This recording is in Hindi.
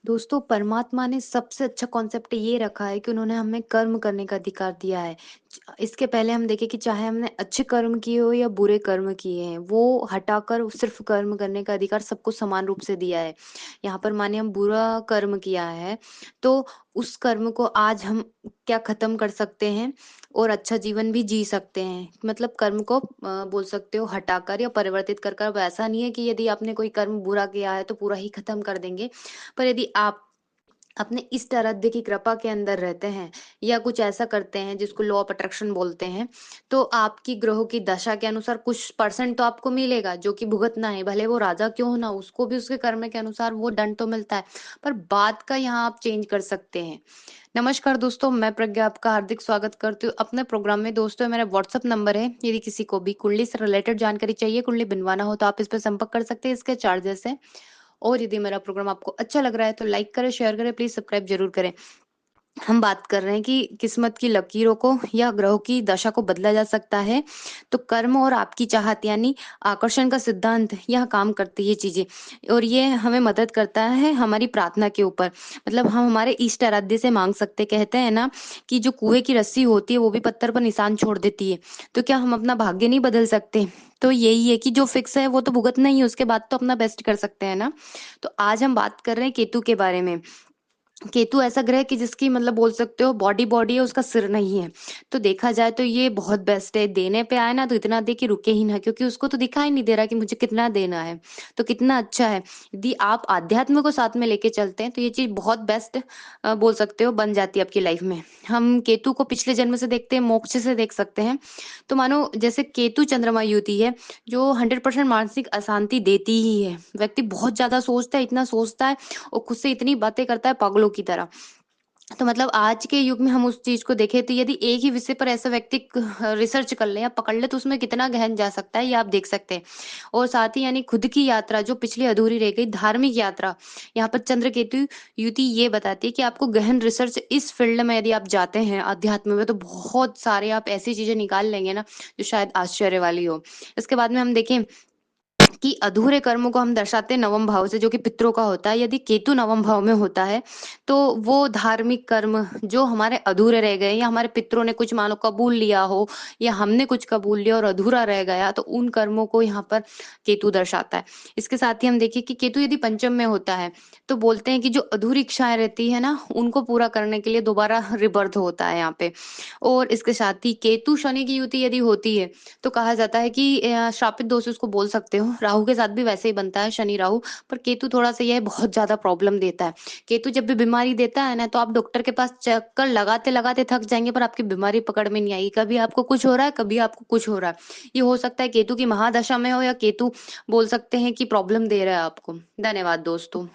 दोस्तों, परमात्मा ने सबसे अच्छा कॉन्सेप्ट ये रखा है कि उन्होंने हमें कर्म करने का अधिकार दिया है। इसके पहले हम देखें कि चाहे हमने अच्छे कर्म किए हो या बुरे कर्म किए हैं, वो हटाकर सिर्फ कर्म करने का अधिकार सबको समान रूप से दिया है। यहाँ पर माने हम बुरा कर्म किया है, तो उस कर्म को आज हम क्या खत्म कर सकते हैं और अच्छा जीवन भी जी सकते हैं। मतलब कर्म को बोल सकते हो हटाकर या परिवर्तित कर कर। वैसा नहीं है कि यदि आपने कोई कर्म बुरा किया है तो पूरा ही खत्म कर देंगे। पर यदि आप अपने इष्ट आराध्य की कृपा के अंदर रहते हैं या कुछ ऐसा करते हैं जिसको लॉ ऑफ अट्रैक्शन बोलते हैं, तो आपकी ग्रहों की दशा के अनुसार कुछ परसेंट तो आपको मिलेगा जो कि भुगतना है। भले वो राजा क्यों हो ना, उसको भी उसके कर्म के अनुसार वो दंड तो मिलता है। पर बात का यहाँ आप चेंज कर सकते हैं। नमस्कार दोस्तों, मैं प्रज्ञा आपका हार्दिक स्वागत करती हूँ अपने प्रोग्राम में। दोस्तों, मेरा व्हाट्सअप नंबर है, यदि किसी को भी कुंडली से रिलेटेड जानकारी चाहिए, कुंडली बनवाना हो, तो आप इस पर संपर्क कर सकते हैं। इसके चार्जेस है। और यदि मेरा प्रोग्राम आपको अच्छा लग रहा है तो लाइक करें, शेयर करें, प्लीज सब्सक्राइब जरूर करें। हम बात कर रहे हैं कि किस्मत की लकीरों को या ग्रहों की दशा को बदला जा सकता है। तो कर्म और आपकी चाहत यानी आकर्षण का सिद्धांत यहाँ काम करती है ये चीजें, और ये हमें मदद करता है हमारी प्रार्थना के ऊपर। मतलब हम हमारे इष्ट आराध्य से मांग सकते। कहते हैं ना कि जो कुएं की रस्सी होती है वो भी पत्थर पर निशान छोड़ देती है। तो क्या हम अपना भाग्य नहीं बदल सकते? तो यही है कि जो फिक्स है वो तो भुगतना ही है, उसके बाद तो अपना बेस्ट कर सकते हैं ना। तो आज हम बात कर रहे हैं केतु के बारे में। केतु ऐसा ग्रह कि जिसकी मतलब बोल सकते हो बॉडी बॉडी है, उसका सिर नहीं है। तो देखा जाए तो ये बहुत बेस्ट है। देने पे आए ना तो इतना दे कि रुके ही ना, क्योंकि उसको तो दिखाई नहीं दे रहा कि मुझे कितना देना है। तो कितना अच्छा है। यदि आप आध्यात्म को साथ में लेके चलते हैं तो ये चीज बहुत बेस्ट बोल सकते हो बन जाती है आपकी लाइफ में। हम केतु को पिछले जन्म से देखते हैं, मोक्ष से देख सकते हैं। तो मानो जैसे केतु चंद्रमा युति है जो 100% मानसिक अशांति देती ही है। व्यक्ति बहुत ज्यादा सोचता है, इतना सोचता है और खुद से इतनी बातें करता है पागलों की तरह। तो मतलब आज के युग में हम उस चीज को देखें तो यदि एक ही विषय पर ऐसा व्यक्ति रिसर्च कर ले या पकड़ ले तो उसमें कितना गहन जा सकता है, ये आप देख सकते हैं। और साथ ही यानी खुद की यात्रा जो पिछली अधूरी रह गई, धार्मिक यात्रा, यहाँ पर चंद्र केतु युति ये बताती है कि आपको गहन रिसर्च इस फील्ड में यदि आप जाते हैं अध्यात्म में, तो बहुत सारे आप ऐसी चीजें निकाल लेंगे ना जो शायद आश्चर्य वाली हो। इसके बाद में हम देखें कि अधूरे कर्मों को हम दर्शाते हैं नवम भाव से, जो कि पितरों का होता है। यदि केतु नवम भाव में होता है तो वो धार्मिक कर्म जो हमारे अधूरे रह गए या हमारे पितरों ने कुछ मानो कबूल लिया हो या हमने कुछ कबूल लिया और अधूरा रह गया, तो उन कर्मों को यहाँ पर केतु दर्शाता है। इसके साथ ही हम देखिए कि केतु यदि पंचम में होता है तो बोलते हैं कि जो अधूरी इच्छाएं रहती है ना उनको पूरा करने के लिए दोबारा रिबर्थ होता है यहाँ पे। और इसके साथ ही केतु शनि की युति यदि होती है तो कहा जाता है कि श्रापित दोष उसको बोल सकते हो। राहु के साथ भी वैसे ही बनता है, शनि राहु। पर केतु थोड़ा सा यह बहुत ज्यादा प्रॉब्लम देता है। केतु जब भी बीमारी देता है ना तो आप डॉक्टर के पास चक्कर लगाते लगाते थक जाएंगे पर आपकी बीमारी पकड़ में नहीं आएगी। कभी आपको कुछ हो रहा है, कभी आपको कुछ हो रहा है। ये हो सकता है केतु की महादशा में हो या केतु बोल सकते हैं कि प्रॉब्लम दे रहा है आपको। धन्यवाद दोस्तों।